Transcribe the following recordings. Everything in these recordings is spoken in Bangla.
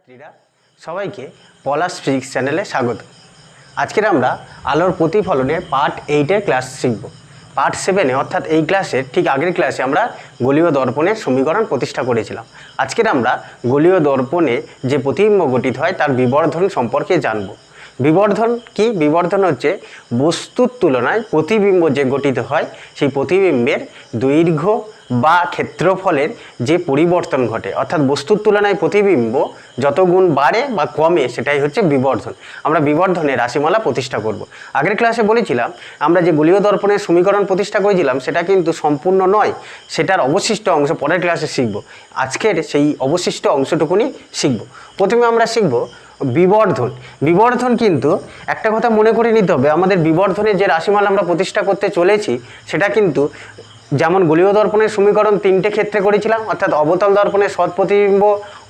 ছাত্রীরা সবাইকে পলাশ ফিজিক্স চ্যানেলে স্বাগত। আজকের আমরা আলোর প্রতিফলনে পার্ট 8-এর ক্লাস শিখব। পার্ট 7-এ অর্থাৎ এই ক্লাসের ঠিক আগের ক্লাসে আমরা গোলীয় দর্পণের সমীকরণ প্রতিষ্ঠা করেছিলাম। আজকের আমরা গোলীয় দর্পণে যে প্রতিবিম্ব গঠিত হয় তার বিবর্ধন সম্পর্কে জানব। বিবর্ধন কি? বিবর্ধন হচ্ছে বস্তুর তুলনায় প্রতিবিম্ব যে গঠিত হয় সেই প্রতিবিম্বের দৈর্ঘ্য বা ক্ষেত্রফলের যে পরিবর্তন ঘটে, অর্থাৎ বস্তুর তুলনায় প্রতিবিম্ব যত গুণ বাড়ে বা কমে সেটাই হচ্ছে বিবর্ধন। আমরা বিবর্ধনের রাশিমালা প্রতিষ্ঠা করব। আগের ক্লাসে বলেছিলাম আমরা যে গোলীয় দর্পণের সমীকরণ প্রতিষ্ঠা করেছিলাম সেটা কিন্তু সম্পূর্ণ নয়, সেটার অবশিষ্ট অংশ পরের ক্লাসে শিখব। আজকের সেই অবশিষ্ট অংশটুকুনি শিখব। প্রথমে আমরা শিখব বিবর্ধন। বিবর্ধন কিন্তু একটা কথা মনে করে নিতে হবে, আমাদের বিবর্ধনের যে রাশিমালা আমরা প্রতিষ্ঠা করতে চলেছি সেটা কিন্তু যেমন গোলীয় দর্পণের সমীকরণ 3টে ক্ষেত্রে করেছিলাম, অর্থাৎ অবতল দর্পণে সৎ প্রতিবিম্ব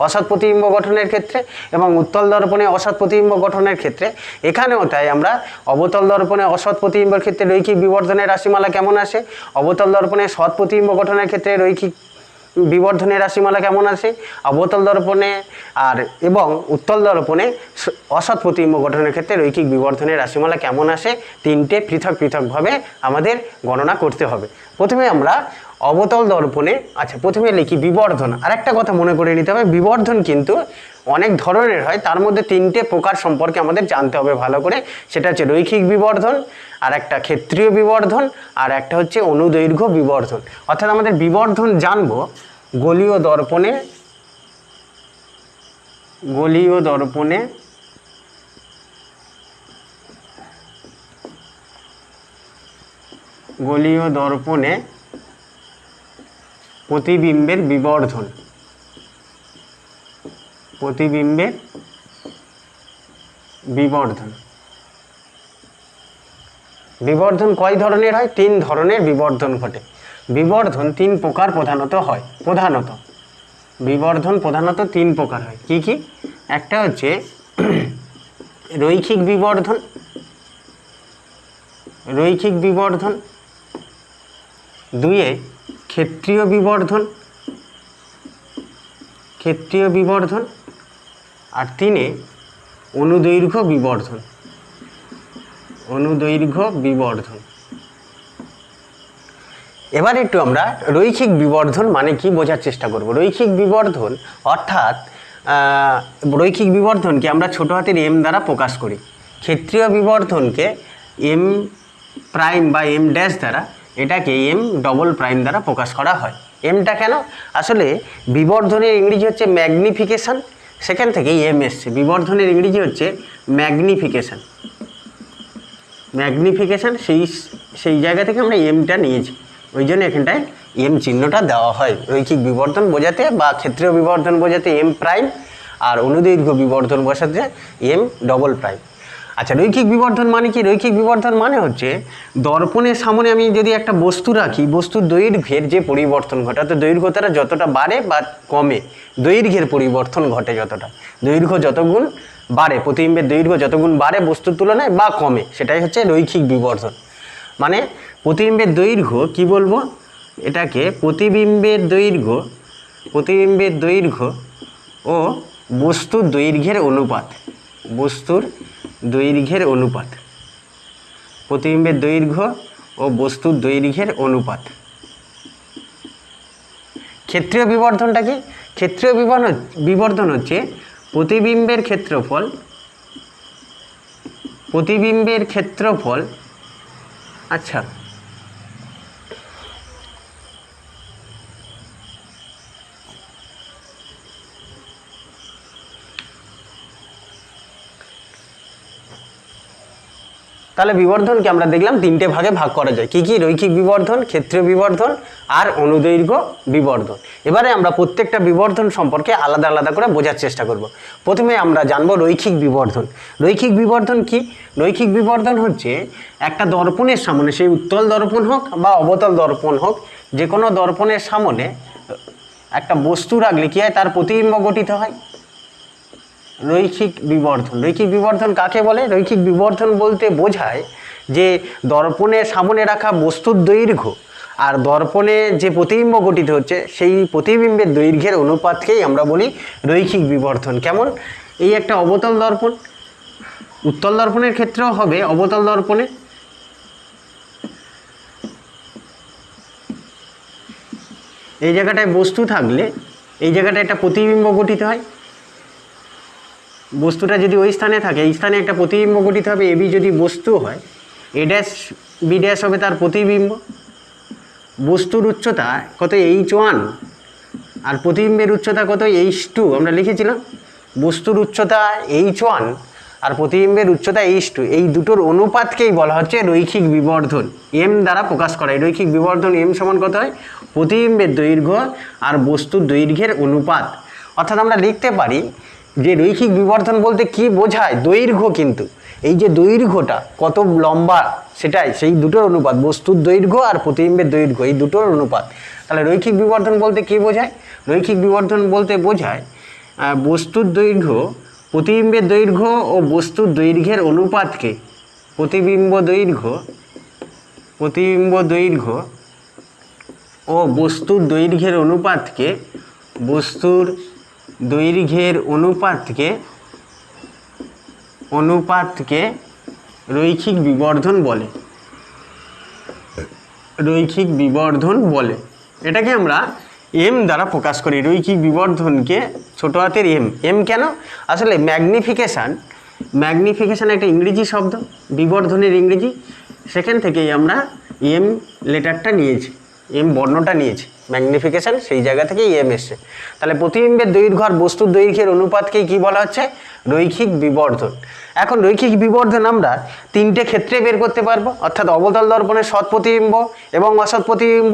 অসৎ প্রতিবিম্ব গঠনের ক্ষেত্রে এবং উত্তল দর্পণে অসৎ প্রতিবিম্ব গঠনের ক্ষেত্রে। এখানেও তাই আমরা অবতল দর্পণে অসৎ প্রতিবিম্বের ক্ষেত্রে রৈখিক বিবর্ধনের রাশিমালা কেমন আসে, অবতল দর্পণে সৎ প্রতিবিম্ব গঠনের ক্ষেত্রে রৈখিক বিবর্ধনের রাশিমালা কেমন আসে, অবতল দর্পণে এবং উত্তল দর্পণে অসৎ প্রতিবিম্ব গঠনের ক্ষেত্রে রৈখিক বিবর্ধনের রাশিমালা কেমন আসে, 3টে পৃথক পৃথকভাবে আমাদের গণনা করতে হবে। প্রথমে আমরা অবতল দর্পণে প্রথমে লিখি বিবর্ধন। আর একটা কথা মনে করে নিতে হবে, বিবর্ধন কিন্তু অনেক ধরনের হয়, তার মধ্যে 3টে প্রকার সম্পর্কে আমাদের জানতে হবে ভালো করে। সেটা হচ্ছে রৈখিক বিবর্ধন, আর একটা ক্ষেত্রীয় বিবর্ধন, আর একটা হচ্ছে অনুদৈর্ঘ্য বিবর্ধন। অর্থাৎ আমাদের বিবর্ধন জানবো গোলীয় দর্পণে প্রতিবিম্বের বিবর্ধন। বিবর্ধন কয় ধরনের হয়? 3 ধরনের বিবর্ধন ঘটে। বিবর্ধন 3 প্রকার প্রধানত হয়। বিবর্ধন প্রধানত 3 প্রকার হয়। কি কি? একটা হচ্ছে রৈখিক বিবর্ধন, 2 ক্ষেত্রীয় বিবর্ধন, আর 3 অনুদৈর্ঘ্য বিবর্ধন। এবার একটু আমরা রৈখিক বিবর্ধন মানে কি বোঝার চেষ্টা করব। রৈখিক বিবর্ধন অর্থাৎ রৈখিক বিবর্ধনকে আমরা ছোট হাতের এম দ্বারা প্রকাশ করি। ক্ষেত্রীয় বিবর্ধনকে এম প্রাইম বা এম ড্যাশ দ্বারা, এটাকে এম ডবল প্রাইম দ্বারা প্রকাশ করা হয়। এমটা কেন? আসলে বিবর্ধনের ইংরেজি হচ্ছে ম্যাগনিফিকেশন, সেখান থেকে এম এসছে। বিবর্ধনের ইংরেজি হচ্ছে ম্যাগনিফিকেশন, সেই জায়গা থেকে আমরা এমটা নিয়েছি, ওই জন্য এখানটায় এম চিহ্নটা দেওয়া হয় রৈখিক বিবর্ধন বোঝাতে, বা ক্ষেত্রীয় বিবর্ধন বোঝাতে এম প্রাইম, আর অনুদৈর্ঘ্য বিবর্ধন বোঝাতে এম ডবল প্রাইম। রৈখিক বিবর্ধন মানে কি? রৈখিক বিবর্ধন মানে হচ্ছে দর্পণের সামনে আমি যদি একটা বস্তু রাখি, বস্তুর দৈর্ঘ্যের যে পরিবর্তন ঘটে, অর্থাৎ দৈর্ঘ্যটা যতটা বাড়ে বা কমে, দৈর্ঘ্যের পরিবর্তন ঘটে যতটা, দৈর্ঘ্য যতগুণ বাড়ে, প্রতিবিম্বের দৈর্ঘ্য যতগুণ বাড়ে বস্তুর তুলনায় বা কমে, সেটাই হচ্ছে রৈখিক বিবর্ধন। মানে প্রতিবিম্বের দৈর্ঘ্য কি বলবো, এটাকে প্রতিবিম্বের দৈর্ঘ্য ও বস্তুর দৈর্ঘ্যের অনুপাত, প্রতিবিম্বের দৈর্ঘ্য ও বস্তুর দৈর্ঘ্যের অনুপাত। ক্ষেত্রীয় বিবর্ধনটা কি? ক্ষেত্রীয় বিবর্ধন হচ্ছে প্রতিবিম্বের ক্ষেত্রফল তাহলে বিবর্ধনকে আমরা দেখলাম 3টে ভাগে ভাগ করা যায়। কি কি? রৈখিক বিবর্ধন, ক্ষেত্রীয় বিবর্ধন আর অনুদৈর্ঘ্য বিবর্ধন। এবারে আমরা প্রত্যেকটা বিবর্ধন সম্পর্কে আলাদা আলাদা করে বোঝার চেষ্টা করব। প্রথমে আমরা জানবো রৈখিক বিবর্ধন। রৈখিক বিবর্ধন কি? রৈখিক বিবর্ধন হচ্ছে একটা দর্পণের সামনে, সেই উত্তল দর্পণ হোক বা অবতল দর্পণ হোক, যে কোনো দর্পণের সামনে একটা বস্তু রাখলে কি হয়, তার প্রতিবিম্ব গঠিত হয়। রৈখিক বিবর্ধন কাকে বলে? রৈখিক বিবর্ধন বলতে বোঝায় যে দর্পণের সামনে রাখা বস্তুর দৈর্ঘ্য আর দর্পণে যে প্রতিবিম্ব গঠিত হচ্ছে সেই প্রতিবিম্বের দৈর্ঘ্যের অনুপাতকেই আমরা বলি রৈখিক বিবর্ধন। কেমন? এই একটা অবতল দর্পণ, উত্তল দর্পণের ক্ষেত্রেও হবে অবতল দর্পণে এই জায়গাটায় বস্তু থাকলে এই জায়গাটায় একটা প্রতিবিম্ব গঠিত হয়। বস্তুটা যদি ওই স্থানে থাকে, এই স্থানে একটা প্রতিবিম্ব গঠিত হবে। এবি যদি বস্তু হয়, এ ড্যাশ বি ড্যাশ হবে তার প্রতিবিম্ব। বস্তুর উচ্চতা কত h1 আর প্রতিবিম্বের উচ্চতা কত h2 আমরা লিখেছিলাম। বস্তুর উচ্চতা h1 আর প্রতিবিম্বের উচ্চতা h2, এই দুটোর অনুপাতকেই বলা হচ্ছে রৈখিক বিবর্ধন। m দ্বারা প্রকাশ করা হয় রৈখিক বিবর্ধন। m সমান কত হয়? প্রতিবিম্বের দৈর্ঘ্য আর বস্তুর দৈর্ঘ্যের অনুপাত। অর্থাৎ আমরা লিখতে পারি যে রৈখিক বিবর্ধন বলতে কি বোঝায়? দৈর্ঘ্য, কিন্তু এই যে দৈর্ঘ্যটা কত লম্বা সেটাই, সেই দুটোর অনুপাত, বস্তুর দৈর্ঘ্য আর প্রতিবিম্বের দৈর্ঘ্য, এই দুটোর অনুপাত। তাহলে রৈখিক বিবর্ধন বলতে কি বোঝায়? রৈখিক বিবর্ধন বলতে বোঝায় বস্তুর দৈর্ঘ্য, প্রতিবিম্বের দৈর্ঘ্য ও বস্তুর দৈর্ঘ্যের অনুপাতকে, প্রতিবিম্ব দৈর্ঘ্য ও বস্তুর দৈর্ঘ্যের অনুপাতকে রৈখিক বিবর্ধন বলে। রৈখিক বিবর্ধন বলে। এটাকে আমরা এম দ্বারা প্রকাশ করি। রৈখিক বিবর্ধনকে ছোট হাতের এম কেন? আসলে ম্যাগনিফিকেশান একটা ইংরেজি শব্দ, বিবর্ধনের ইংরেজি, সেখান থেকেই আমরা এম লেটারটা নিয়েছি, এম বর্ণটা নিয়েছি। ম্যাগনিফিকেশান সেই জায়গা থেকেই এম এসছে। তাহলে প্রতিবিম্বের দৈর্ঘ্য আর বস্তুর দৈর্ঘ্যের অনুপাতকেই কী বলা হচ্ছে? রৈখিক বিবর্ধন। এখন রৈখিক বিবর্ধন আমরা তিনটে ক্ষেত্রে বের করতে পারবো, অর্থাৎ অবতল দর্পণের সৎ প্রতিবিম্ব এবং অসৎ প্রতিবিম্ব,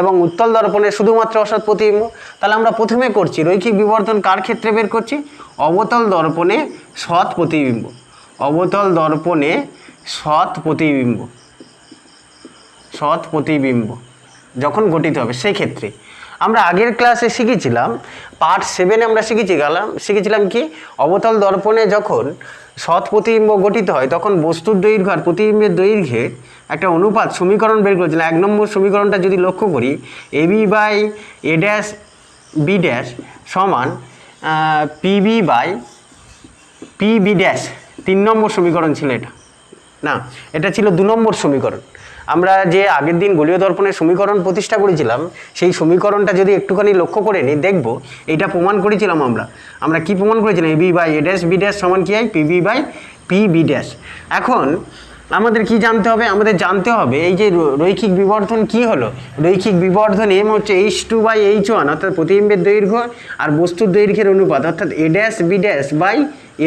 এবং উত্তল দর্পণের শুধুমাত্র অসৎ প্রতিবিম্ব। তাহলে আমরা প্রথমে করছি রৈখিক বিবর্ধন কার ক্ষেত্রে বের করছি? অবতল দর্পণে সৎ প্রতিবিম্ব। অবতল দর্পণে সৎ প্রতিবিম্ব যখন গঠিত হবে সেক্ষেত্রে আমরা আগের ক্লাসে শিখেছিলাম, পার্ট 7 আমরা শিখেছিলাম কি? অবতল দর্পণে যখন সৎ প্রতিবিম্ব গঠিত হয় তখন বস্তুর দৈর্ঘ্য আর প্রতিবিম্বের দৈর্ঘ্যের একটা অনুপাত সমীকরণ বের করেছিলাম। 1 নম্বর সমীকরণটা যদি লক্ষ্য করি, AB by A dash B dash সমান পিবি বাই পিবি ড্যাশ, 3 নম্বর সমীকরণ ছিল এটা, না এটা ছিল 2 নম্বর সমীকরণ। আমরা যে আগের দিন গোলীয় দর্পণের সমীকরণ প্রতিষ্ঠা করেছিলাম, সেই সমীকরণটা যদি একটুখানি লক্ষ্য করে নিই, দেখব এটা প্রমাণ করেছিলাম আমরা কি প্রমাণ করেছিলাম? AB by A dash B dash সমান কি হয়? PB by PB dash. এখন আমাদের কি জানতে হবে? আমাদের জানতে হবে এই যে রৈখিক বিবর্ধন কি হলো? রৈখিক বিবর্ধন এম হচ্ছে h2 বাই h1, অর্থাৎ প্রতিবিম্বের দৈর্ঘ্য আর বস্তুর দৈর্ঘ্যের অনুপাত, অর্থাৎ A dash B dash by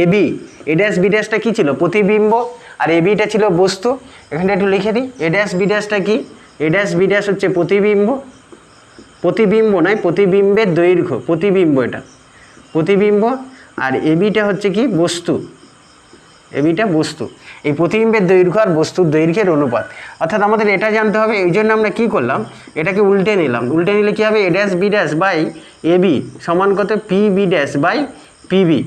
AB. A dash B ড্যাশটা কী ছিল? প্রতিবিম্ব, আর এবিটা ছিল বস্তু। এখানে একটু লিখে দিই, এ ড্যাশ বি ড্যাশটা কি? এ ড্যাশ বি ড্যাশ হচ্ছে প্রতিবিম্ব নয়, প্রতিবিম্বের দৈর্ঘ্য, প্রতিবিম্ব, এটা প্রতিবিম্ব। আর এবিটা হচ্ছে কি? বস্তু, এবিটা বস্তু। এই প্রতিবিম্বের দৈর্ঘ্য আর বস্তুর দৈর্ঘ্যের অনুপাত, অর্থাৎ আমাদের এটা জানতে হবে। এই জন্য আমরা কী করলাম? এটাকে উল্টে নিলাম। উল্টে নিলে কী হবে? A dash B dash by AB সমান কত? P B dash by PB.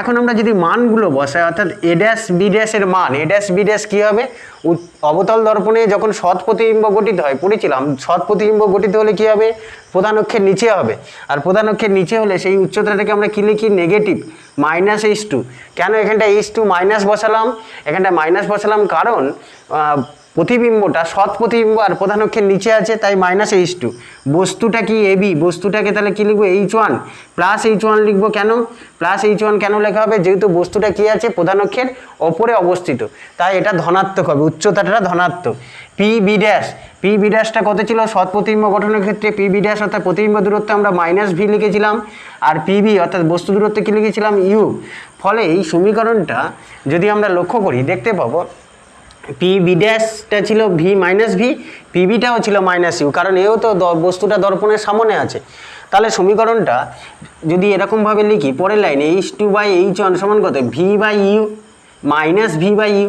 এখন আমরা যদি মানগুলো বসাই, অর্থাৎ এ ড্যাশ বি ড্যাশের মান, এ ড্যাশ বি ড্যাশ কী হবে? অবতল দর্পণে যখন সৎ প্রতিবিম্ব গঠিত হয়, পড়েছিলাম সৎ প্রতিবিম্ব গঠিত হলে কী হবে? প্রধান অক্ষের নিচে হবে। আর প্রধান অক্ষের নিচে হলে সেই উচ্চতাটাকে আমরা কী লিখি? Negative, -h2। কেন এখানটা h2 মাইনাস বসালাম? এখানটা মাইনাস বসালাম কারণ প্রতিবিম্বটা সৎ প্রতিবিম্ব আর প্রধান অক্ষের নিচে আছে, তাই -h2। বস্তুটা কি? এবি। বস্তুটাকে তাহলে কী লিখবো? h1 প্লাস h1 লিখবো। কেন প্লাস h1 কেন লেখা হবে? যেহেতু বস্তুটা কি আছে? প্রধান অক্ষের ওপরে অবস্থিত, তাই এটা ধনাত্মক হবে, উচ্চতাটা ধনাত্মক। P B dash, P B ড্যাশটা কত ছিল? সৎ প্রতিবিম্ব গঠনের ক্ষেত্রে পি বি ড্যাশ অর্থাৎ প্রতিবিম্ব দূরত্ব আমরা -v লিখেছিলাম, আর পিবি অর্থাৎ বস্তু দূরত্ব কী লিখেছিলাম? ইউ। ফলে এই সমীকরণটা যদি আমরা লক্ষ্য করি, দেখতে পাবো পি বি ড্যাশটা ছিল ভি মাইনাস ভি, পিবিটাও ছিল -u, কারণ এও তো বস্তুটা দর্পণের সামনে আছে। তাহলে সমীকরণটা যদি এরকমভাবে লিখি, পরের লাইনে h2 বাই h1 সমান কত? V by U minus V by U.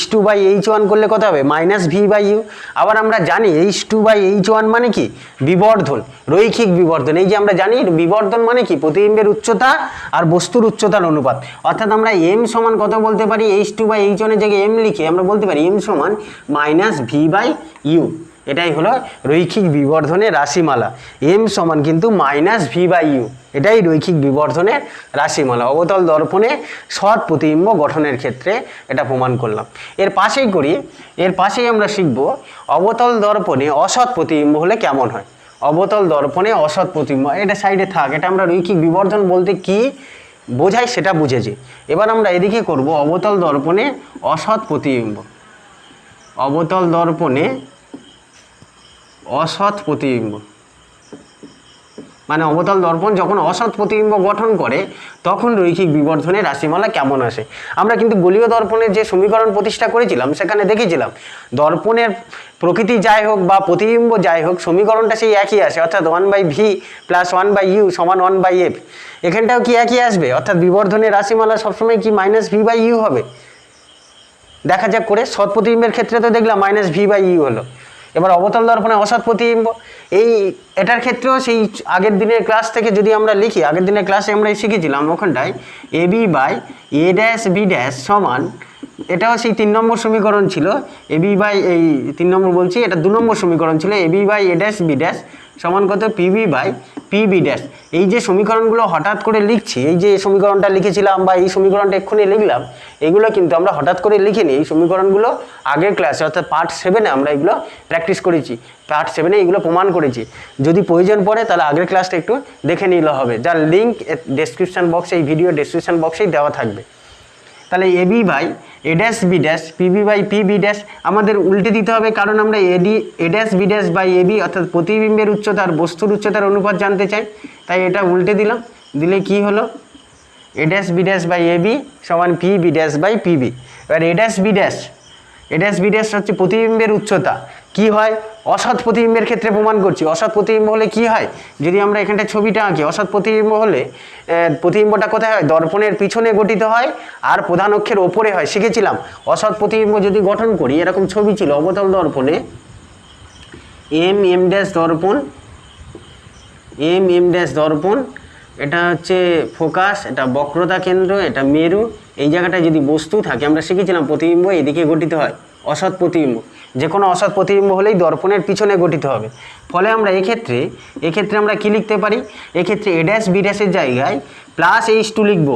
h2 by h1 করলে কত হবে? -v by U. আবার আমরা জানি h2 বাই h1 মানে কি? বিবর্ধন, রৈখিক বিবর্ধন। এই যে আমরা জানি বিবর্ধন মানে কি? প্রতিবিম্বের উচ্চতা আর বস্তুর উচ্চতার অনুপাত। অর্থাৎ আমরা m সমান কত বলতে পারি? h2 বাই h1 এর জায়গায় m লিখে আমরা বলতে পারি m সমান -v বাই ইউ। এটাই হলো রৈখিক বিবর্ধনের রাশিমালা। এম সমান কিন্তু -v/u, এটাই রৈখিক বিবর্ধনের রাশিমালা অবতল দর্পণে সৎ প্রতিবিম্ব গঠনের ক্ষেত্রে এটা প্রমাণ করলাম। এর পাশেই আমরা শিখব অবতল দর্পণে অসৎ প্রতিবিম্ব হলে কেমন হয়। অবতল দর্পণে অসৎ প্রতিবিম্ব, এটা সাইডে থাক, এটা আমরা রৈখিক বিবর্ধন বলতে কি বোঝায় সেটা বুঝেছি। এবার আমরা এদিকে করব অবতল দর্পণে অসৎ প্রতিবিম্ব। অবতল দর্পণে অসৎ প্রতিবিম্ব মানে অবতল দর্পণ যখন অসৎ প্রতিবিম্ব গঠন করে তখন রৈখিক বিবর্ধনের রাশিমালা কেমন আসে। আমরা কিন্তু গোলীয় দর্পণের যে সমীকরণ প্রতিষ্ঠা করেছিলাম সেখানে দেখেছিলাম দর্পণের প্রকৃতি যাই হোক বা প্রতিবিম্ব যাই হোক সমীকরণটা সেই একই আসে, অর্থাৎ 1/v + 1/u = 1/f। এখানটাও কি একই আসবে, অর্থাৎ বিবর্ধনের রাশিমালা সবসময় কি -v/u হবে। দেখা যাক করে, সৎ প্রতিবিম্বের ক্ষেত্রে তো দেখলাম -v/u হলো। এবার অবতল দর্পণে অসৎ প্রতিবিম্ব, এটার ক্ষেত্রেও সেই আগের দিনের ক্লাস থেকে যদি আমরা লিখি, আগের দিনের ক্লাসে আমরা শিখেছিলাম ওখানটায় ab/a'(b' সমান, এটাও সেই 3 নম্বর সমীকরণ ছিল, এই 3 নম্বর বলছি, এটা 2 নম্বর সমীকরণ ছিল, ab/a'(b' সমান কত pb/pb'। এই যে সমীকরণগুলো হঠাৎ করে লিখছি, এই যে সমীকরণটা লিখেছিলাম বা এই সমীকরণটা এক্ষুনি লিখলাম, এগুলো কিন্তু আমরা হঠাৎ করে লিখিনি। এই সমীকরণগুলো আগের ক্লাসে অর্থাৎ পার্ট 7-এ আমরা এগুলো প্র্যাকটিস করেছি, পার্ট 7-এ এগুলো প্রমাণ করেছি। যদি প্রয়োজন পড়ে তাহলে আগের ক্লাসটা একটু দেখে নিলে হবে, যার লিঙ্ক ডেসক্রিপশান বক্সে, এই ভিডিও ডেসক্রিপশান বক্সেই দেওয়া থাকবে। তাহলে ab/a'(b' pb/pb' আমাদের উল্টে দিতে হবে, কারণ আমরা a'(b'/ab অর্থাৎ প্রতিবিম্বের উচ্চতার বস্তুর উচ্চতার অনুপাত জানতে চাই, তাই এটা উল্টে দিলাম। দিলে কি হলো, a'(b'/ab সমান pb'/pb। এবার a'(b') হচ্ছে প্রতিবিম্বের উচ্চতা, কি হয় অসৎ প্রতিবিম্বের ক্ষেত্রে প্রমাণ করছি। অসৎ প্রতিবিম্ব হলে কি হয়, যদি আমরা এখানটা ছবিটা আঁকি, অসৎ প্রতিবিম্ব হলে প্রতিবিম্বটা কোথায় হয়, দর্পণের পিছনে গঠিত হয় আর প্রধান অক্ষের ওপরে হয়, শিখেছিলাম। অসৎ প্রতিবিম্ব যদি গঠন করি, এরকম ছবি ছিল অবতল দর্পণে m দর্পণ, এটা হচ্ছে ফোকাস, এটা বক্রতা কেন্দ্র, এটা মেরু। এই জায়গাটায় যদি বস্তু থাকে, আমরা শিখেছিলাম প্রতিবিম্ব এদিকে গঠিত হয়, অসৎ প্রতিবিম্ব, যে কোনো অসৎ প্রতিবিম্ব হলেই দর্পণের পিছনে গঠিত হবে। ফলে আমরা এক্ষেত্রে আমরা কি লিখতে পারি, এক্ষেত্রে a'(b')-এর জায়গায় +h2 লিখব।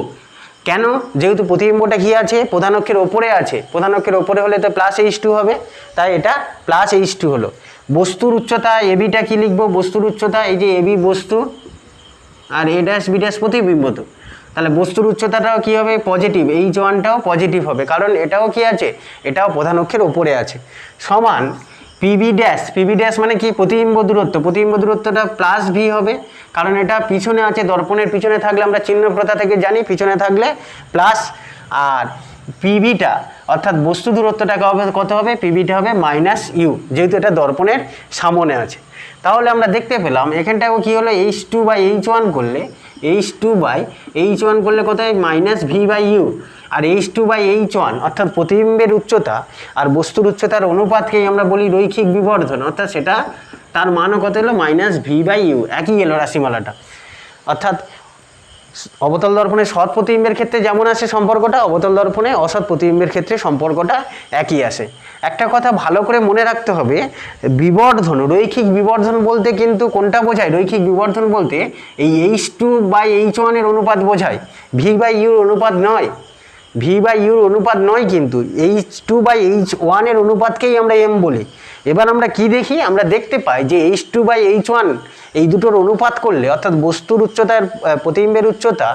কেন, যেহেতু প্রতিবিম্বটা কি আছে, প্রধান অক্ষের ওপরে আছে, প্রধান অক্ষের ওপরে হলে তো +h2 হবে, তাই এটা +h2 হলো। বস্তুর উচ্চতা ab-টা কি লিখব, বস্তুর উচ্চতা, এই যে ab বস্তু আর a'(b') প্রতিবিম্ব, তো তাহলে বস্তুর উচ্চতাটাও কি হবে পজিটিভ, h1টাও পজিটিভ হবে, কারণ এটাও কি আছে, এটাও প্রধান অক্ষের ওপরে আছে, সমান pb' মানে কি প্রতিবিম্ব দূরত্ব, প্রতিবিম্ব দূরত্বটা +v হবে, কারণ এটা পিছনে আছে, দর্পণের পিছনে থাকলে আমরা চিহ্ন প্রথা থেকে জানি পিছনে থাকলে প্লাস, আর pbটা অর্থাৎ বস্তু দূরত্বটা কত হবে, pbটা হবে -u, যেহেতু এটা দর্পণের সামনে আছে। তাহলে আমরা দেখতে পেলাম এখানটাও কি হলো, h2/h1 করলে h2/h1 করলে কত হয় -v/u, আর h2/h1 অর্থাৎ প্রতিবিম্বের উচ্চতা আর বস্তুর উচ্চতার অনুপাতকেই আমরা বলি রৈখিক বিবর্ধন, অর্থাৎ সেটা তার মানও কত হলো -v/u, একই এলো রাশিমালাটা। অর্থাৎ অবতল দর্পণে সৎ প্রতিবিম্বের ক্ষেত্রে যেমন আসে সম্পর্কটা, অবতল দর্পণে অসৎ প্রতিবিম্বের ক্ষেত্রে সম্পর্কটা একই আসে। একটা কথা ভালো করে মনে রাখতে হবে, বিবর্ধন, রৈখিক বিবর্ধন বলতে কিন্তু কোনটা বোঝায়, রৈখিক বিবর্ধন বলতে এই h2/h1 এর অনুপাত বোঝায়, v/u অনুপাত নয়, v/u অনুপাত নয়, কিন্তু h2/h1 এর অনুপাতকেই আমরা m বলি। এবার আমরা কি দেখি, আমরা দেখতে পাই যে h2/h1 এই দুটোর অনুপাত করলে, অর্থাৎ বস্তুর উচ্চতার প্রতিবিম্বের উচ্চতা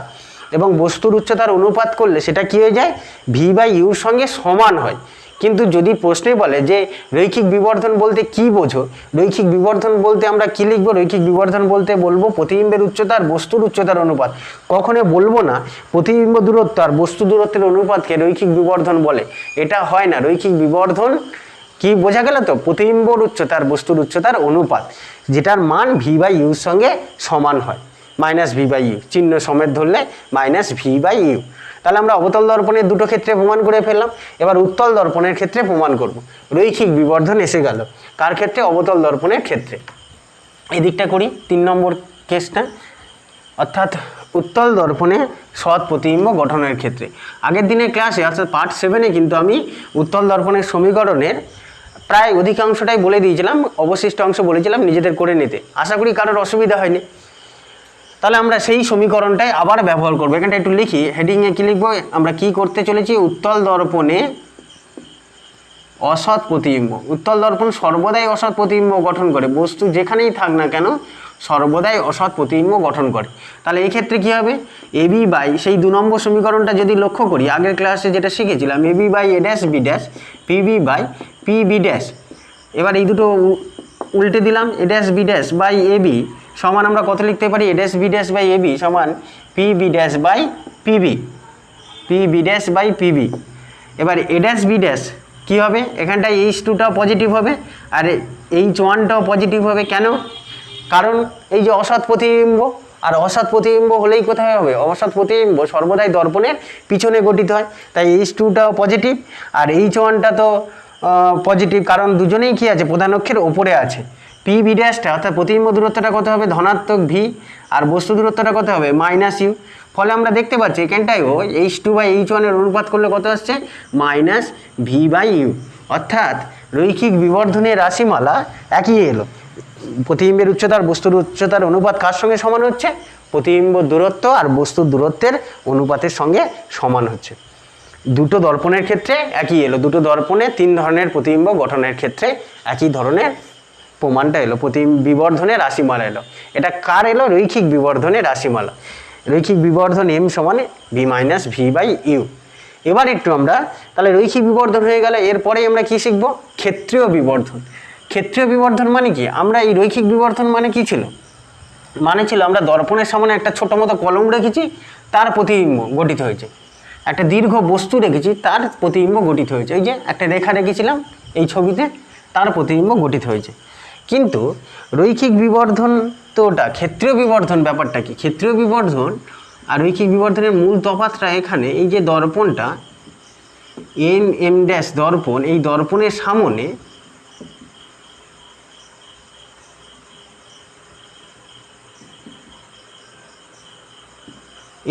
এবং বস্তুর উচ্চতার অনুপাত করলে সেটা কি হয়ে যায়, v/u এর সঙ্গে সমান হয়। কিন্তু যদি প্রশ্নে বলে যে রৈখিক বিবর্ধন বলতে কি বোঝো, রৈখিক বিবর্ধন বলতে আমরা কি লিখবো, রৈখিক বিবর্ধন বলতে বলবো প্রতিবিম্বের উচ্চতা আর বস্তুর উচ্চতার অনুপাত, কখনো বলবো না প্রতিবিম্ব দূরত্ব আর বস্তু দূরত্বের অনুপাতকে রৈখিক বিবর্ধন বলে, এটা হয় না। রৈখিক বিবর্ধন কি বোঝা গেল তো, প্রতিবিম্বর উচ্চতা আর বস্তুর উচ্চতার অনুপাত, যেটার মান v/u এর সঙ্গে সমান হয়, -v/u, চিহ্ন সমেত ধরলে -v/u। তাহলে আমরা অবতল দর্পণের দুটো ক্ষেত্রে প্রমাণ করে ফেললাম। এবার উত্তল দর্পণের ক্ষেত্রে প্রমাণ করব। রৈখিক বিবর্ধন এসে গেল কার ক্ষেত্রে, অবতল দর্পণের ক্ষেত্রে। এদিকটা করি 3 নম্বর কেসটা, অর্থাৎ উত্তল দর্পণে সৎ প্রতিবিম্ব গঠনের ক্ষেত্রে। আগের দিনের ক্লাসে অর্থাৎ পার্ট 7-এ কিন্তু আমি উত্তল দর্পণের সমীকরণের প্রায় অধিকাংশটাই বলে দিয়েছিলাম, অবশিষ্ট অংশ বলেছিলাম নিজেদের করে নিতে। আশা করি কারোর অসুবিধা হয়নি। তাহলে আমরা সেই সমীকরণটাই আবার ব্যবহার করবো। এখানটা একটু লিখি, হেডিংয়ে কী লিখবো, আমরা কি করতে চলেছি, উত্তল দর্পণে অসৎ প্রতিবিম্ব। উত্তল দর্পণ সর্বদাই অসৎ প্রতিবিম্ব গঠন করে, বস্তু যেখানেই থাক না কেন সর্বদাই অসৎ প্রতিবিম্ব গঠন করে। তাহলে এই ক্ষেত্রে কী হবে, এবি বাই সেই 2 নম্বর সমীকরণটা যদি লক্ষ্য করি, আগের ক্লাসে যেটা শিখেছিলাম, AB by A dash B dash PB by PB dash. এবার এই দুটো উল্টে দিলাম, A dash B dash by AB সমান আমরা কত লিখতে পারি, A dash B dash by AB সমান PB dash by PB, PB dash by PB. এবার এ ড্যাশ বি ড্যাশ কী হবে, এখানটায় H2টাও পজিটিভ হবে আর H1টাও পজিটিভ হবে। কেন, কারণ এই যে অসৎ প্রতিবিম্ব, আর অসৎ প্রতিবিম্ব হলেই কোথায় হবে, অসৎ প্রতিবিম্ব সর্বদাই দর্পণের পিছনে গঠিত হয়, তাই H2টাও পজিটিভ আর H1টা তো পজিটিভ, কারণ দুজনেই কী আছে, প্রধান অক্ষের ওপরে আছে। পি বি ড্যাশটা অর্থাৎ প্রতিবিম্ব দূরত্বটা কত হবে, ধনাত্মক ভি, আর বস্তু দূরত্বটা কত হবে, মাইনাস ইউ। ফলে আমরা দেখতে পাচ্ছি এখানটায়ও H2 বাই H1-এর অনুপাত করলে কত আসছে, মাইনাস ভি বাই ইউ। অর্থাৎ রৈখিক বিবর্ধনের রাশিমালা একই এলো। প্রতিবিম্বের উচ্চতার বস্তুর উচ্চতার অনুপাত কার সঙ্গে সমান হচ্ছে, প্রতিবিম্ব দূরত্ব আর বস্তুর দূরত্বের অনুপাতের সঙ্গে সমান হচ্ছে। দুটো দর্পণের ক্ষেত্রে একই এলো, দুটো দর্পণে 3 ধরনের প্রতিবিম্ব গঠনের ক্ষেত্রে একই ধরনের প্রমাণটা এলো, বিবর্ধনের রাশিমালা এলো। এটা কার এলো, রৈখিক বিবর্ধনের রাশিমালা। রৈখিক বিবর্ধন এম সমান V minus V by U. এবার একটু আমরা তাহলে রৈখিক বিবর্ধন হয়ে গেলে এরপরে আমরা কি শিখব, ক্ষেত্রীয় বিবর্ধন। ক্ষেত্রীয় বিবর্ধন মানে কি, আমরা এই রৈখিক বিবর্ধন মানে কি ছিল, মানে ছিল আমরা দর্পণের সামনে একটা ছোটো মতো কলম রেখেছি, তার প্রতিবিম্ব গঠিত হয়েছে। একটা দীর্ঘ বস্তু রেখেছি, তার প্রতিবিম্ব গঠিত হয়েছে। এই যে একটা রেখা রেখেছিলাম এই ছবিতে, তার প্রতিবিম্ব গঠিত হয়েছে। কিন্তু রৈখিক বিবর্ধন তো ওটা, ক্ষেত্রীয় বিবর্ধন ব্যাপারটা কি, ক্ষেত্রীয় বিবর্ধন আর রৈখিক বিবর্ধনের মূল তফাৎটা এখানে, এই যে দর্পণটা এম ড্যাশ দর্পণ, এই দর্পণের সামনে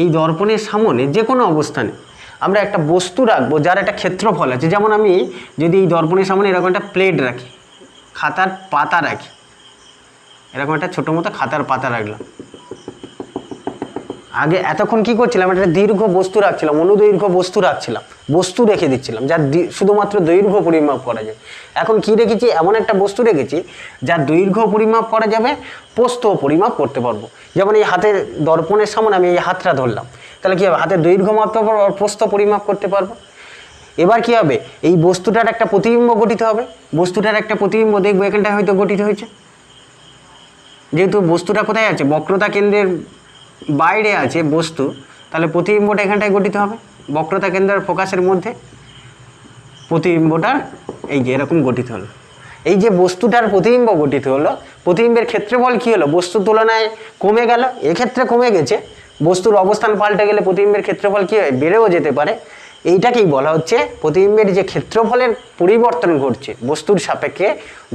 এই দর্পণের সামনে যে কোনো অবস্থানে আমরা একটা বস্তু রাখবো যার একটা ক্ষেত্রফল আছে। যেমন আমি যদি এই দর্পণের সামনে এরকম একটা প্লেট রাখি, খাতার পাতা রাখি, এরকম একটা ছোটো মতো খাতার পাতা রাখলাম। আগে এতক্ষণ কি করছিলাম, একটা দীর্ঘ বস্তু রাখছিলাম, অনুদৈর্ঘ্য বস্তু রাখছিলাম, বস্তু রেখে দিচ্ছিলাম যার শুধুমাত্র দৈর্ঘ্য পরিমাপ করা যায়। এখন কি রেখেছি, এমন একটা বস্তু রেখেছি যার দৈর্ঘ্য পরিমাপ করা যাবে, প্রস্থও পরিমাপ করতে পারবো। যেমন এই হাতের দর্পণের সামনে আমি এই হাতটা ধরলাম, তাহলে কী হবে, হাতের দৈর্ঘ্য মাপতে পারবো আর প্রস্থ পরিমাপ করতে পারবো। এবার কি হবে, এই বস্তুটার একটা প্রতিবিম্ব গঠিত হবে, বস্তুটার একটা প্রতিবিম্ব দেখবো এখানটায় হয়তো গঠিত হয়েছে। যেহেতু বস্তুটা কোথায় আছে, বক্রতা কেন্দ্রের বাইরে আছে বস্তু, তাহলে প্রতিবিম্বটা এখানটায় গঠিত হবে, বক্রতা কেন্দ্রের ফোকাসের মধ্যে প্রতিবিম্বটা এই যে এরকম গঠিত হলো। এই যে বস্তুটার প্রতিবিম্ব গঠিত হলো, প্রতিবিম্বের ক্ষেত্রফল কী হলো, বস্তুর তুলনায় কমে গেল, এক্ষেত্রে কমে গেছে, বস্তুর অবস্থান পাল্টে গেলে প্রতিবিম্বের ক্ষেত্রফল কী হয়, বেড়েও যেতে পারে। এইটাকেই বলা হচ্ছে প্রতিবিম্বের যে ক্ষেত্রফলের পরিবর্তন ঘটছে, বস্তুর সাপেক্ষে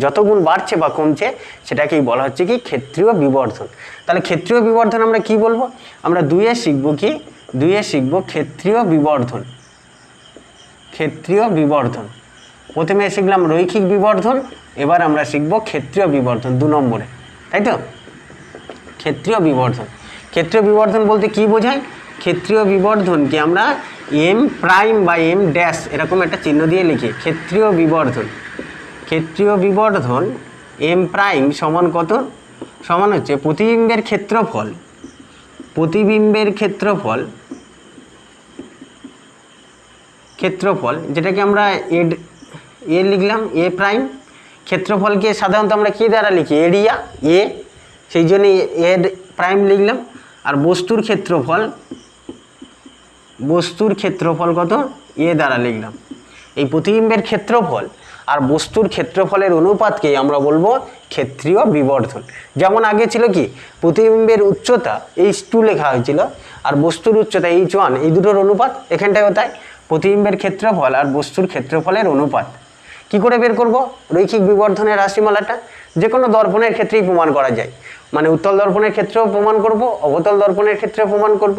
যত গুণ বাড়ছে বা কমছে, সেটাকেই বলা হচ্ছে কি, ক্ষেত্রীয় বিবর্ধন। তাহলে ক্ষেত্রীয় বিবর্ধন আমরা কি বলবো, আমরা 2-এ শিখব কি, 2-এ শিখব ক্ষেত্রীয় বিবর্ধন। ক্ষেত্রীয় বিবর্ধন প্রথমে শিখলাম রৈখিক বিবর্ধন, এবার আমরা শিখব ক্ষেত্রীয় বিবর্ধন 2 নম্বরে, তাই তো। ক্ষেত্রীয় বিবর্ধন, ক্ষেত্রীয় বিবর্ধন বলতে কি বোঝায়, ক্ষেত্রীয় বিবর্ধনকে আমরা এম প্রাইম বা এম ড্যাশ এরকম একটা চিহ্ন দিয়ে লিখি। ক্ষেত্রীয় বিবর্ধন, ক্ষেত্রীয় বিবর্ধন এম প্রাইম সমান কত, সমান হচ্ছে প্রতিবিম্বের ক্ষেত্রফল, প্রতিবিম্বের ক্ষেত্রফল, ক্ষেত্রফল যেটাকে আমরা এ লিখলাম, এ প্রাইম। ক্ষেত্রফলকে সাধারণত আমরা কী দ্বারা লিখি, এরিয়া এ, সেই জন্য এ প্রাইম লিখলাম। আর বস্তুর ক্ষেত্রফল, বস্তুর ক্ষেত্রফল কত, এ দ্বারা লিখলাম। এই প্রতিবিম্বের ক্ষেত্রফল আর বস্তুর ক্ষেত্রফলের অনুপাতকেই আমরা বলবো ক্ষেত্রীয় বিবর্ধন। যেমন আগে ছিল কি, প্রতিবিম্বের উচ্চতা H2 লেখা হয়েছিল আর বস্তুর উচ্চতা H1, এই দুটোর অনুপাত এখানটায় তাই প্রতিবিম্বের ক্ষেত্রফল আর বস্তুর ক্ষেত্রফলের অনুপাত। কি করে বের করব, রৈখিক বিবর্ধনের রাশিমালাটা যে কোনো দর্পণের ক্ষেত্রেই প্রমাণ করা যায়। মানে উত্তল দর্পণের ক্ষেত্রেও প্রমাণ করব, অবতল দর্পণের ক্ষেত্রে প্রমাণ করব,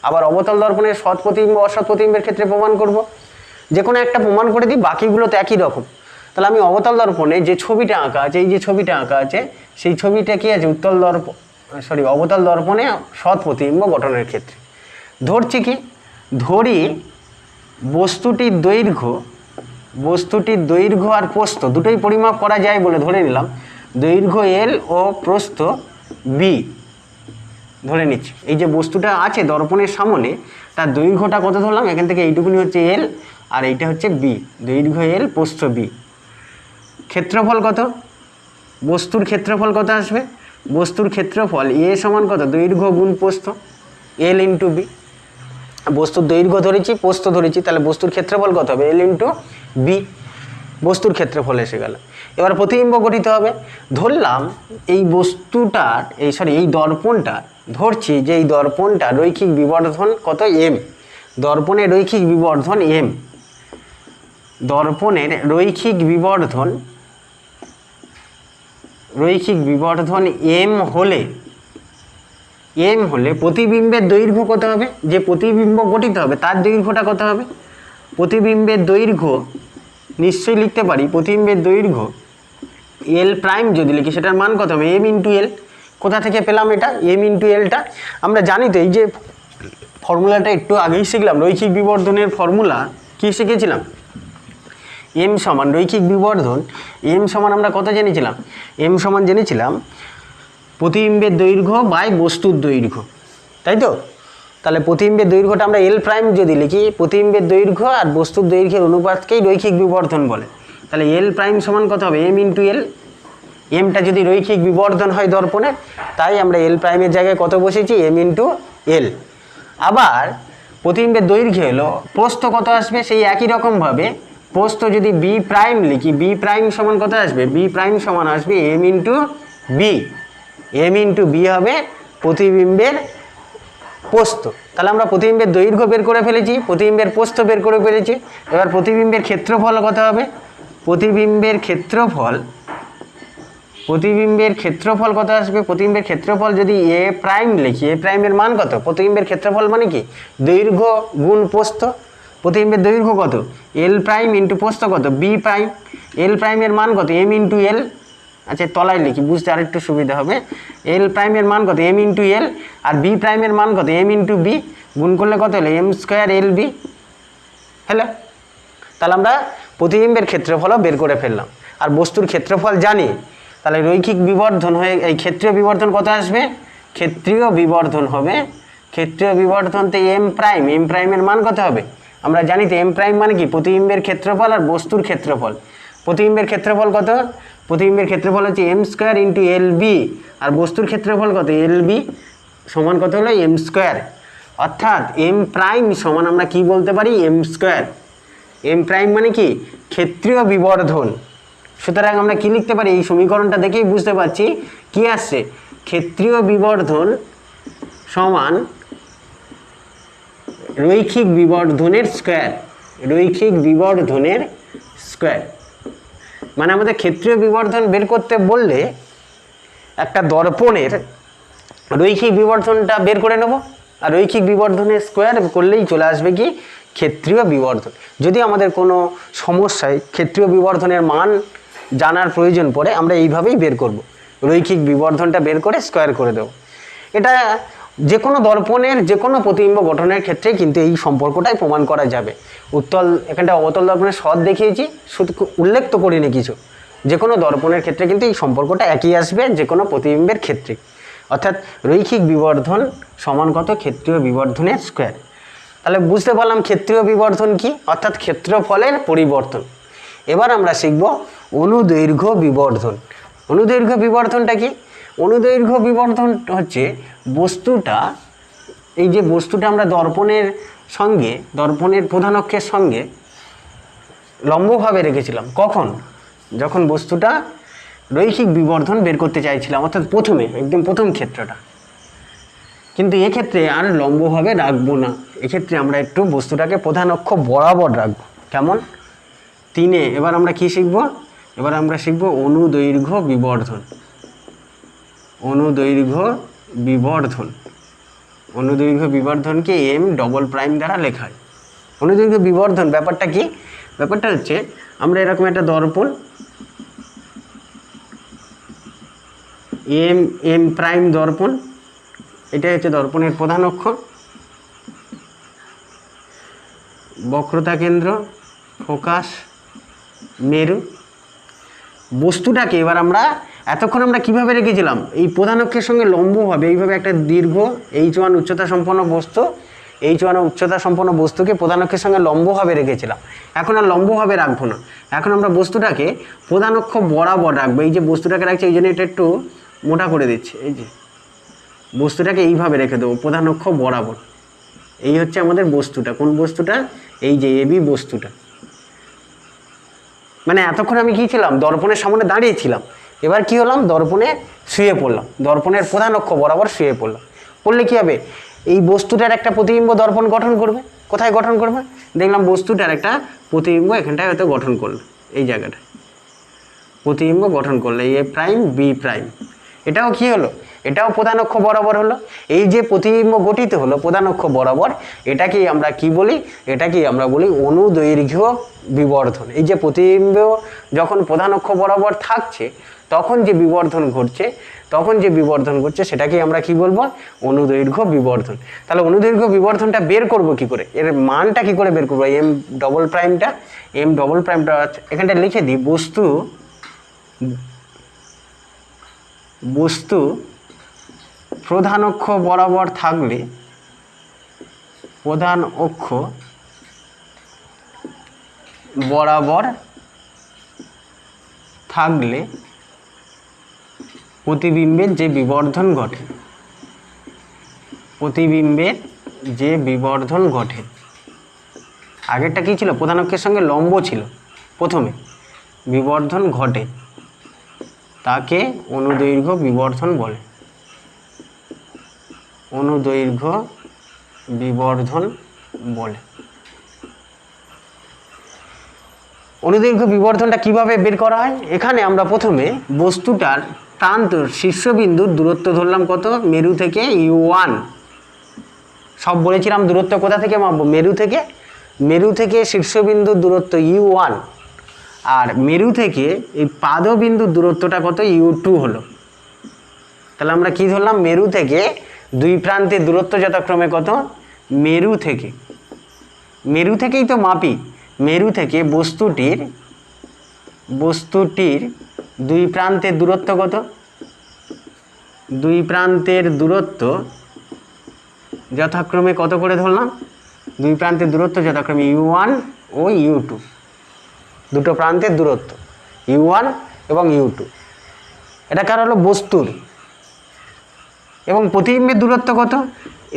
আবার অবতল দর্পণের সৎ প্রতিবিম্ব অসৎ প্রতিবিম্বের ক্ষেত্রে প্রমাণ করব। যে কোনো একটা প্রমাণ করে দিই, বাকিগুলো তো একই রকম। তাহলে আমি অবতল দর্পণে যে ছবিটা আঁকা আছে, এই যে ছবিটা আঁকা আছে, সেই ছবিটা কি আছে অবতল দর্পণে সৎ প্রতিবিম্ব গঠনের ক্ষেত্রে। ধরছি কি, ধরি বস্তুটির দৈর্ঘ্য আর প্রস্থ দুটোই পরিমাপ করা যায় বলে ধরে নিলাম, দৈর্ঘ্য এল ও প্রস্থ বি ধরে নিচ্ছি। এই যে বস্তুটা আছে দর্পণের সামনে, তার দৈর্ঘ্যটা কত ধরলাম, এখান থেকে এইটুকুনি হচ্ছে এল আর এইটা হচ্ছে বি, দৈর্ঘ্য এল প্রস্থ বি। ক্ষেত্রফল কত, বস্তুর ক্ষেত্রফল কত আসবে, বস্তুর ক্ষেত্রফল এ সমান কত, দৈর্ঘ্য গুণ প্রস্থ, এল ইন্টু বি। বস্তুর দৈর্ঘ্য ধরেছি, প্রস্থ ধরেছি, তাহলে বস্তুর ক্ষেত্রফল কত হবে, এল ইন্টু বি, বস্তুর ক্ষেত্রফল এসে গেল। এবার প্রতিবিম্ব গঠিত হবে। ধরলাম এই বস্তুটার এই দর্পণটা, ধরছি যে এই দর্পণটা রৈখিক বিবর্ধন কত, এম, দর্পণের রৈখিক বিবর্ধন এম, দর্পণের রৈখিক বিবর্ধন এম হলে প্রতিবিম্বের দৈর্ঘ্য কত হবে, যে প্রতিবিম্ব গঠিত হবে তার দৈর্ঘ্যটা কত হবে, প্রতিবিম্বের দৈর্ঘ্য নিশ্চয়ই লিখতে পারি, প্রতিবিম্বের দৈর্ঘ্য এল প্রাইম যদি লিখি সেটার মান কত হবে, এম ইন্টু এল। কোথা থেকে পেলাম এটা, এম ইন্টু এলটা আমরা জানি তো, এই যে ফর্মুলাটা একটু আগেই শিখলাম, রৈখিক বিবর্ধনের ফর্মুলা কি শিখেছিলাম, এম সমান রৈখিক বিবর্ধন, এম সমান আমরা কত জেনেছিলাম, এম সমান জেনেছিলাম প্রতিবিম্বের দৈর্ঘ্য বাই বস্তুর দৈর্ঘ্য, তাই তো। তাহলে প্রতিবিম্বের দৈর্ঘ্যটা আমরা এল প্রাইম যদি লিখি, প্রতিবিম্বের দৈর্ঘ্য আর বস্তুর দৈর্ঘ্যের অনুপাতকেই রৈখিক বিবর্ধন বলে। তাহলে এল প্রাইম সমান কত হবে, এম ইন্টু এল। এমটা যদি রৈখিক বিবর্ধন হয় দর্পণের, তাই আমরা এল প্রাইমের জায়গায় কত বসেছি, এম ইন্টু এল। আবার প্রতিবিম্বের দৈর্ঘ্য হলো, প্রস্থ কত আসবে, সেই একই রকমভাবে প্রস্থ যদি বি প্রাইম লিখি, বি প্রাইম সমান কত আসবে, বি প্রাইম সমান আসবে M into B, M into B হবে প্রতিবিম্বের প্রস্থ। তাহলে আমরা প্রতিবিম্বের দৈর্ঘ্য বের করে ফেলেছি, প্রতিবিম্বের প্রস্থ বের করে ফেলেছি। এবার প্রতিবিম্বের ক্ষেত্রফল কত হবে, প্রতিবিম্বের ক্ষেত্রফল কত আসবে, প্রতিবিম্বের ক্ষেত্রফল যদি এ প্রাইম লিখি, এ প্রাইমের মান কত, প্রতিবিম্বের ক্ষেত্রফল মানে কি, দৈর্ঘ্য গুণ প্রস্থ। প্রতিবিম্বের দৈর্ঘ্য কত, এল প্রাইম ইন্টু প্রস্থ কত, বি প্রাইম, এল প্রাইমের মান কত, এম ইন্টু এল। আচ্ছা তলায় লিখি, বুঝতে আরেকটু সুবিধা হবে। এল প্রাইমের মান কত, এম ইন্টু এল, আর বি প্রাইমের মান কত, এম ইন্টু বি, গুণ করলে কত হলো, M square L B. Hello, তাহলে আমরা প্রতিবিম্বের ক্ষেত্রফলও বের করে ফেললাম, আর বস্তুর ক্ষেত্রফল জানি। তাহলে রৈখিক বিবর্ধন হয়ে এই ক্ষেত্রীয় বিবর্ধন কত আসবে, ক্ষেত্রীয় বিবর্ধন হবে, ক্ষেত্রীয় বিবর্ধনতে এম প্রাইমের মান কত হবে, আমরা জানি তো এম প্রাইম মানে কি, প্রতিবিম্বের ক্ষেত্রফল আর বস্তুর ক্ষেত্রফল। প্রতিবিম্বের ক্ষেত্রফল কত, প্রতিবিম্বের ক্ষেত্রফল হচ্ছে M square into L B, আর বস্তুর ক্ষেত্রফল কত, এল বি সমান কত হলো, এম স্কোয়ার। অর্থাৎ এম প্রাইম সমান আমরা কি বলতে পারি, এম স্কোয়ার। এম প্রাইম মানে কি, ক্ষেত্রীয় বিবর্ধন। সুতরাং আমরা কি লিখতে পারি, এই সমীকরণটা দেখেই বুঝতে পারছি কি আসছে, ক্ষেত্রীয় বিবর্ধন সমান রৈখিক বিবর্ধনের স্কোয়ার, রৈখিক বিবর্ধনের স্কোয়ার। মানে আমাদের ক্ষেত্রীয় বিবর্ধন বের করতে বললে একটা দর্পণের রৈখিক বিবর্ধনটা বের করে নেব, আর রৈখিক বিবর্ধনের স্কোয়ার করলেই চলে আসবে কি, ক্ষেত্রীয় বিবর্ধন। যদি আমাদের কোনো সমস্যায় ক্ষেত্রীয় বিবর্ধনের মান জানার প্রয়োজন পড়ে, আমরা এইভাবেই বের করব, রৈখিক বিবর্ধনটা বের করে স্কোয়ার করে দেব। এটা যে কোনো দর্পণের যে কোনো প্রতিবিম্ব গঠনের ক্ষেত্রে কিন্তু এই সম্পর্কটাই প্রমাণ করা যাবে। এখানটা অবতল দর্পণের সৎ দেখিয়েছি, শুধু উল্লেখ তো করিনি কিছু। যে কোনো দর্পণের ক্ষেত্রে কিন্তু এই সম্পর্কটা একই আসবে যে কোনো প্রতিবিম্বের ক্ষেত্রে। অর্থাৎ রৈখিক বিবর্ধন সমান কত, ক্ষেত্রীয় বিবর্ধনের স্কোয়ার। তাহলে বুঝতে পারলাম ক্ষেত্রীয় বিবর্ধন কি, অর্থাৎ ক্ষেত্রফলের পরিবর্তন। এবার আমরা শিখব অনুদৈর্ঘ্য বিবর্ধন। অনুদৈর্ঘ্য বিবর্ধনটা কি, অনুদৈর্ঘ্য বিবর্ধন হচ্ছে বস্তুটা, এই যে বস্তুটা আমরা দর্পণের প্রধান অক্ষের সঙ্গে লম্বভাবে রেখেছিলাম, কখন, যখন বস্তুটা রৈখিক বিবর্ধন বের করতে চাইছিলাম, অর্থাৎ একদম প্রথম ক্ষেত্রটা। কিন্তু এক্ষেত্রে আর লম্বভাবে রাখবো না, এক্ষেত্রে আমরা একটু বস্তুটাকে প্রধান অক্ষ বরাবর রাখবো। কেমন, 3-এ। এবার আমরা কি শিখব, এবার আমরা শিখব অনুদৈর্ঘ্য বিবর্ধন। অনুদৈর্ঘ্য বিবর্ধনকে এম ডবল প্রাইম দ্বারা লেখায়। অনুদৈর্ঘ্য বিবর্ধন ব্যাপারটা কি, ব্যাপারটা হচ্ছে আমরা এরকম একটা দর্পণ, এম এম প্রাইম দর্পণ, এটাই হচ্ছে দর্পণের প্রধান অক্ষ। বক্রতা কেন্দ্র, ফোকাস, মেরু। বস্তুটাকে এবার আমরা এতক্ষণ আমরা কীভাবে রেখেছিলাম, এই প্রধান অক্ষের সঙ্গে লম্বভাবে এইভাবে একটা দীর্ঘ H1 উচ্চতা সম্পন্ন বস্তু, H1 উচ্চতা সম্পন্ন বস্তুকে প্রধান অক্ষের সঙ্গে লম্বভাবে রেখেছিলাম। এখন আর লম্বভাবে রাখবো না, এখন আমরা বস্তুটাকে প্রধান অক্ষ বরাবর রাখবো। এই যে বস্তুটাকে রাখছি এই জন্য এটা একটু মোটা করে দিচ্ছি, এই যে বস্তুটাকে এইভাবে রেখে দেবো প্রধান অক্ষ বরাবর। এই হচ্ছে আমাদের বস্তুটা। কোন বস্তুটা? এই যে এবি বস্তুটা। মানে এতক্ষণ আমি কী ছিলাম, দর্পণের সামনে দাঁড়িয়েছিলাম, এবার কি হলাম, দর্পণে শুয়ে পড়লাম, দর্পণের প্রধান অক্ষ বরাবর শুয়ে পড়লাম। পড়লে কী হবে, এই বস্তুটার একটা প্রতিবিম্ব দর্পণ গঠন করবে। কোথায় গঠন করবে? দেখলাম বস্তুটার একটা প্রতিবিম্ব এখানটায় হয়তো গঠন করলো, এই জায়গাটায় প্রতিবিম্ব গঠন করলো, এ প্রাইম বি প্রাইম। এটাও কি হলো, এটাও প্রধান অক্ষ বরাবর হলো। এই যে প্রতিবিম্ব গঠিত হলো প্রধান অক্ষ বরাবর, এটাকেই আমরা কি বলি, এটাকেই আমরা বলি অনুদৈর্ঘ্য বিবর্ধন। এই যে প্রতিবিম্ব যখন প্রধান অক্ষ বরাবর থাকছে তখন যে বিবর্ধন ঘটছে, সেটাকেই আমরা কি বলবো, অনুদৈর্ঘ্য বিবর্ধন। তাহলে অনুদৈর্ঘ্য বিবর্ধনটা বের করব কি করে, এর মানটা কি করে বের করবো, এম ডবল প্রাইমটা এখানটা লিখে দিই। বস্তু প্রধান অক্ষ বরাবর থাকলে, প্রধান অক্ষ বরাবর থাকলে প্রতিবিম্বের যে বিবর্ধন ঘটে, আগেরটা কি ছিল, প্রধান অক্ষের সঙ্গে লম্ব ছিল, প্রথমে বিবর্ধন ঘটে, তাকে অনুদৈর্ঘ্য বিবর্ধন বলে। অনুদৈর্ঘ্য বিবর্ধন বলে। অনুদৈর্ঘ্য বিবর্ধনটা কিভাবে বের করা হয়, এখানে আমরা প্রথমে বস্তুটার প্রান্ত শীর্ষবিন্দুর দূরত্ব ধরলাম কত, মেরু থেকে U1। সব বলেছিলাম দূরত্ব কোথা থেকে মাপবো, মেরু থেকে শীর্ষবিন্দুর দূরত্ব U1, আর মেরু থেকে এই পাদবিন্দুর দূরত্বটা কত, U2 হলো। তাহলে আমরা কি ধরলাম, মেরু থেকে দুই প্রান্তের দূরত্ব যথাক্রমে কত, মেরু থেকেই তো মাপি, মেরু থেকে বস্তুটির দুই প্রান্তের দূরত্ব কত, দুই প্রান্তের দূরত্ব যথাক্রমে কত করে ধরলাম, দুই প্রান্তের দূরত্ব যথাক্রমে U1 ও U2, দুটো প্রান্তের দূরত্ব U1 এবং U2। এটা কার হলো, বস্তুর। এবং প্রতিবিম্বের দূরত্ব কত,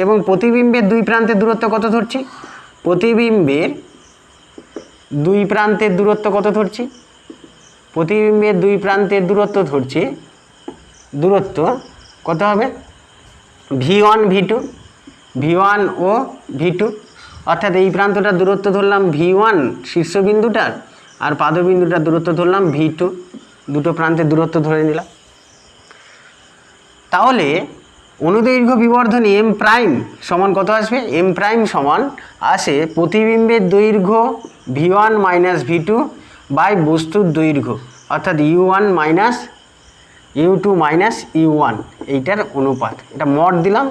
এবং প্রতিবিম্বের দুই প্রান্তের দূরত্ব কত ধরছি, প্রতিবিম্বের দুই প্রান্তের দূরত্ব কত ধরছি, প্রতিবিম্বের দুই প্রান্তের দূরত্ব ধরছি, দূরত্ব কত হবে, V1 V1 ও V2, অর্থাৎ এই প্রান্তটার দূরত্ব ধরলাম V1 শীর্ষবিন্দুটার, আর পাদবিন্দুটার দূরত্ব ধরলাম V2, দুটো প্রান্তের দূরত্ব ধরে নিলাম। তাহলে অনুদৈর্ঘ্য বিবর্ধন এম প্রাইম সমান কত আসবে, এম প্রাইম সমান আসে প্রতিবিম্বের দৈর্ঘ্য V1 মাইনাস V2 বাই বস্তুর দৈর্ঘ্য, অর্থাৎ U1 minus U2 minus U1, এইটার অনুপাত। এটা মড দিলাম,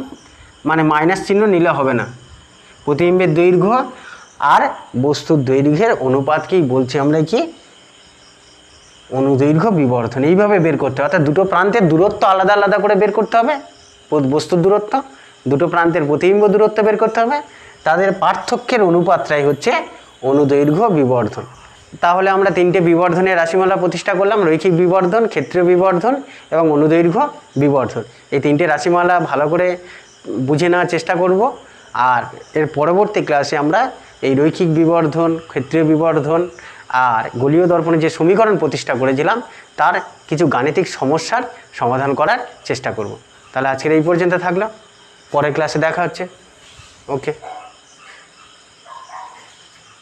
মানে মাইনাস চিহ্ন নিলে হবে না। প্রতিবিম্বের দৈর্ঘ্য আর বস্তুর দৈর্ঘ্যের অনুপাতকেই বলছি আমরা কি, অনুদৈর্ঘ্য বিবর্ধন। এইভাবে বের করতে হবে, অর্থাৎ দুটো প্রান্তের দূরত্ব আলাদা আলাদা করে বের করতে হবে, বস্তুর দূরত্ব, দুটো প্রান্তের প্রতিবিম্ব দূরত্ব বের করতে হবে, তাদের পার্থক্যের অনুপাতটাই হচ্ছে অনুদৈর্ঘ্য বিবর্ধন। তাহলে আমরা তিনটে বিবর্ধনের রাশিমালা প্রতিষ্ঠা করলাম, রৈখিক বিবর্ধন, ক্ষেত্রীয় বিবর্ধন এবং অনুদৈর্ঘ্য বিবর্ধন। এই তিনটে রাশিমালা ভালো করে বুঝে নেওয়ার চেষ্টা করব, আর এর পরবর্তী ক্লাসে আমরা এই রৈখিক বিবর্ধন, ক্ষেত্রীয় বিবর্ধন আর গোলীয় দর্পণে যে সমীকরণ প্রতিষ্ঠা করেছিলাম তার কিছু গাণিতিক সমস্যার সমাধান করার চেষ্টা করব। তাহলে আজকের এই পর্যন্ত থাকলো, পরের ক্লাসে দেখা হচ্ছে। ওকে।